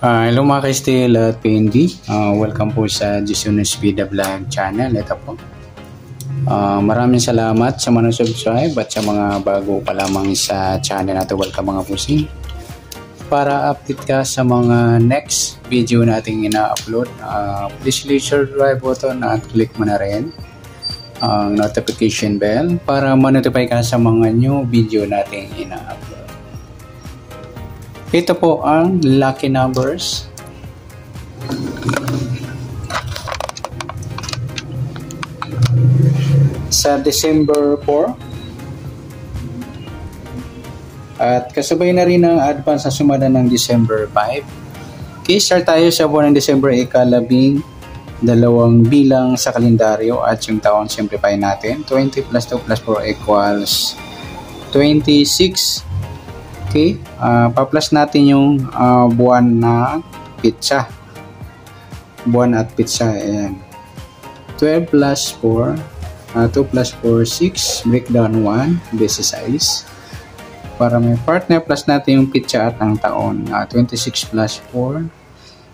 Hello mga ka-Steel at PND. Welcome po sa Jason Espida Vlog channel. Ito po. Maraming salamat sa mga subscribe at sa mga bago pa lamang sa channel natin. Welcome mga pusing. Para update ka sa mga next video nating ina-upload, please click subscribe button at click mo na rin ang notification bell para ma-notify ka sa mga new video nating ina-upload. Ito po ang lucky numbers. Sa December 4. At kasabay na rin ang advance sa sumada ng December 5. Okay, start tayo sa buwan ng December, ika-12 bilang sa kalendaryo at yung taon simplify natin. 20 plus 2 plus 4 equals 26. Okay, pa-plus natin yung buwan na pizza. Buwan at pizza, ayan. 12 plus 4, 2 plus 4, 6, breakdown 1, basis size. Para may partner, plus natin yung pizza at ang taon. 26 plus 4,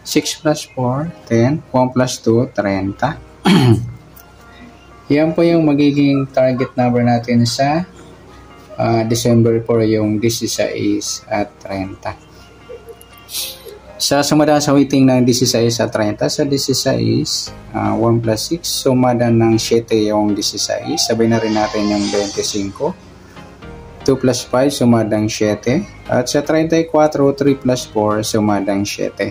6 plus 4, 10, 1 plus 2, 30. Yan po yung magiging target number natin sa December 4, yung 16 at 30. Sa sumada sa weighting ng 16 at 30, sa 16, 1 plus 6, sumada ng 7 yung 16, sabay na rin natin yung 25, 2 plus 5, sumadang 7, at sa 34, 3 plus 4, sumadang 7.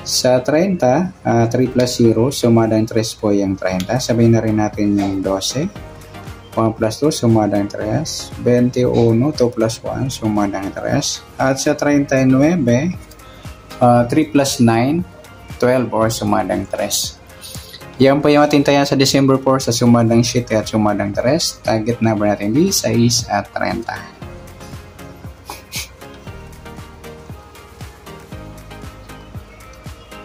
Sa 30, 3 plus 0, sumadang 3 po yung 30, sabay na rin natin yung 12, 1 plus 2, sumadang 3. 21, 2 plus 1, sumadang 3. At sa 39, 3 plus 9, 12 or sumadang 3. Yan po yung atintayan sa December 4 sa sumadang 7 at sumadang 3. Target number natin 16 at 30.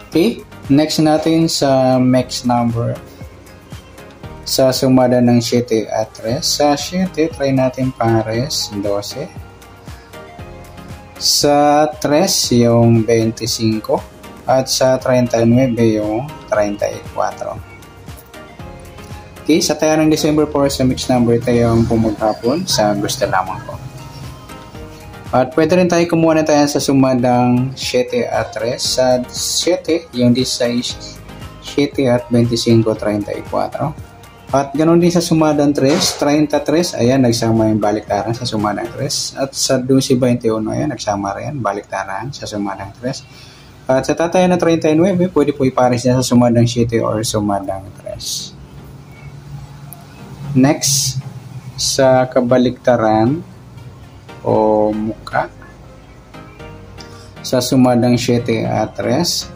Okay, next natin sa mixed number. Sa sumada ng 7 at 3. Sa 7, try natin pares, 12. Sa 3, yung 25. At sa 39, yung 34. Okay, sa tayo ng December 4, sa mixed number tayo ang pumagkapon sa gusto lamang ko. At pwede rin tayo kumuha na tayo sa sumadang 7 at 3. Sa 7, yung 16, 7 at 25, 34. At ganoon din sa sumadang 3, 33, ayan, nagsama yung baliktaran sa sumadang 3. At sa 12-21, ayan, nagsama rin, baliktaran sa sumadang 3. At sa tatay na 39, pwede po ipares niya sa sumadang 7 or sumadang 3. Next, sa kabaliktaran o muka, sa sumadang 7 at 3.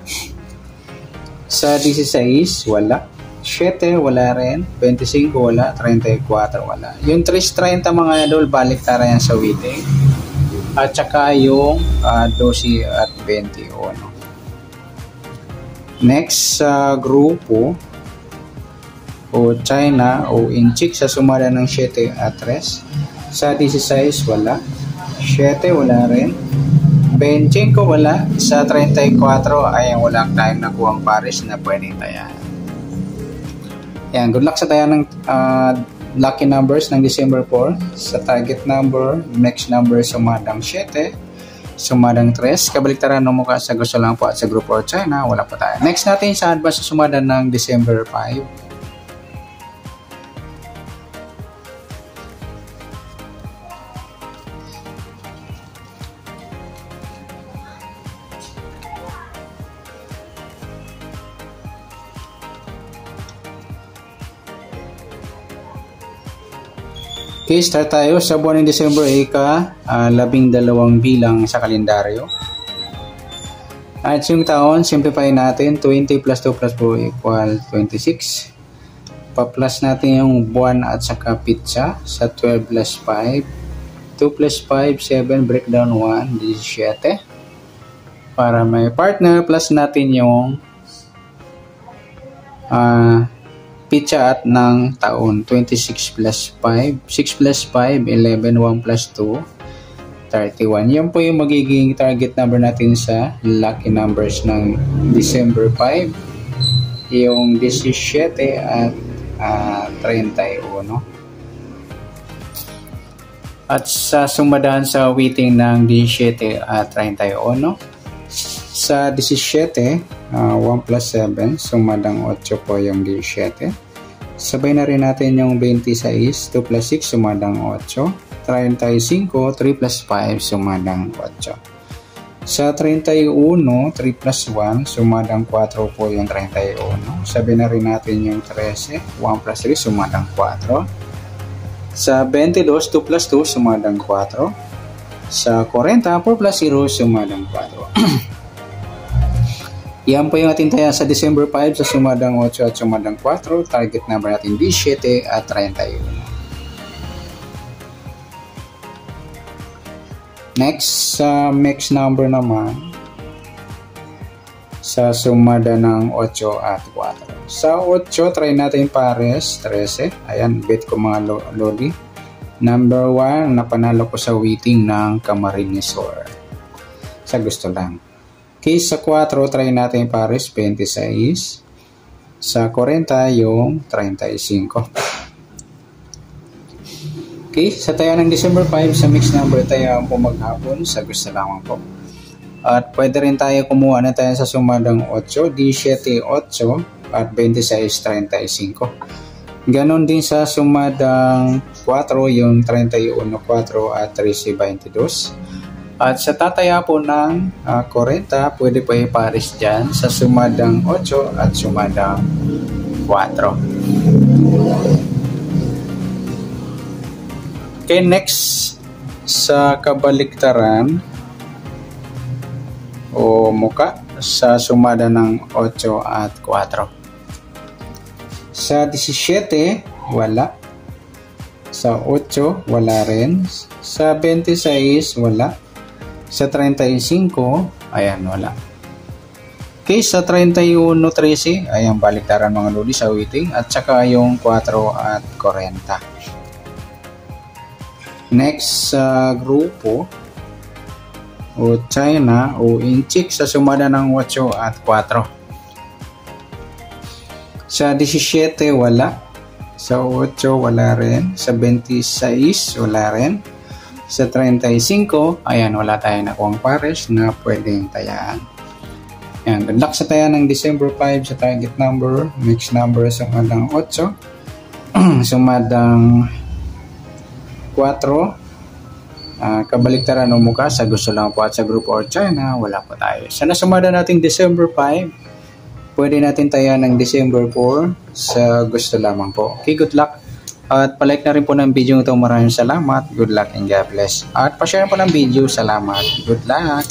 Sa 16, wala. 7 wala rin, 25 wala, 34 wala. Yung 330 mga idol, baliktara yan sa weighting. At saka yung 12 at 21. Next sa grupo o China o Inchik sa sumada ng 7 at 3. Sa 16 wala, 7 wala rin, 25 wala, sa 34 ay wala tayong nakuhang pares na pwedeng tayan. Yan, good luck sa tayo ng lucky numbers ng December 4. Sa target number, next number, sumadang 7, sumadang 3. Kabaliktaran ng mukha sa gusto lang po at sa group or China, wala pa tayo. Next natin sa advance sa sumada ng December 5. Okay, start tayo sa buwan ng December, ika-12 bilang sa kalendaryo. At yung taon, simplify natin, 20 plus 2 plus 4 equal 26. Pa-plus natin yung buwan at saka pizza sa 12 plus 5. 2 plus 5, 7, breakdown 1, 17. Para may partner, plus natin yung pitsa at ng taon. 26 plus 5, 6 plus 5, 11, 1 plus 2, 31. Yan po yung magiging target number natin sa lucky numbers ng December 5. Yung 17 at 31. At sa sumadahan sa weighting ng 17 at 31. Sa 17, 1 plus 7, sumadang 8 po yung 17. Sabay na rin natin yung 26, 2 plus 6, sumadang 8. 35, 3 plus 5, sumadang 8. Sa 31, 3 plus 1, sumadang 4 po yung 31. Sabay na rin natin yung 13, 1 plus 3, sumadang 4. Sa 22, 2 plus 2, sumadang 4. Sa 40, 4 plus 0, sumadang 4. Yan po yung ating taya sa December 5 sa sumadang 8 at sumadang 4. Target number natin 17 at 31. Next, sa mix number naman, sa sumada ng 8 at 4. Sa 8, try natin pares, 13. Ayan, bet ko mga lodi. Number 1, napanalo ko sa weighting ng Camarinesor. Sa gusto lang. Okay, sa 4, try natin pares, 26. Sa 40, yung 35. Okay, sa taya ng December 5, sa mix number tayo po maghapon, sa gusto lamang po. At pwede rin tayo kumuha na tayo sa sumadang 8, 17, 8, at 26, 35. Ganon din sa sumadang 4, yung 31, 4, at 13, 22. At sa tataya po ng 40, pwede po ipares dyan sa sumadang 8 at sumadang 4. Okay, next sa kabaliktaran o muka sa sumada ng 8 at 4. Sa 17, wala. Sa 8, wala rin. Sa 26, wala. Sa 35, ayan, wala. Okay, sa 31, 13, ayan, baliktaran mga lodi sa weighting. At saka yung 4 at 40. Next, sa grupo o China o Inchik sa sumada ng 8 at 4. Sa 17, wala. Sa 8, wala rin. Sa 26, wala rin. Sa 35, ayan, wala tayo nakuhang pares na pwedeng tayaan. Ayan, good luck sa taya ng December 5 sa target number, mix number sumadang 8, sumadang 4, kabaliktaran o mukha sa gusto lang po at sa group or China, wala po tayo. Sa nasumada nating December 5, pwede natin taya ng December 4 sa gusto lamang po. Okay, good luck. At palike na rin po ng video ito. Maraming salamat. Good luck and God bless. At pa-share po ng video. Salamat. Good luck.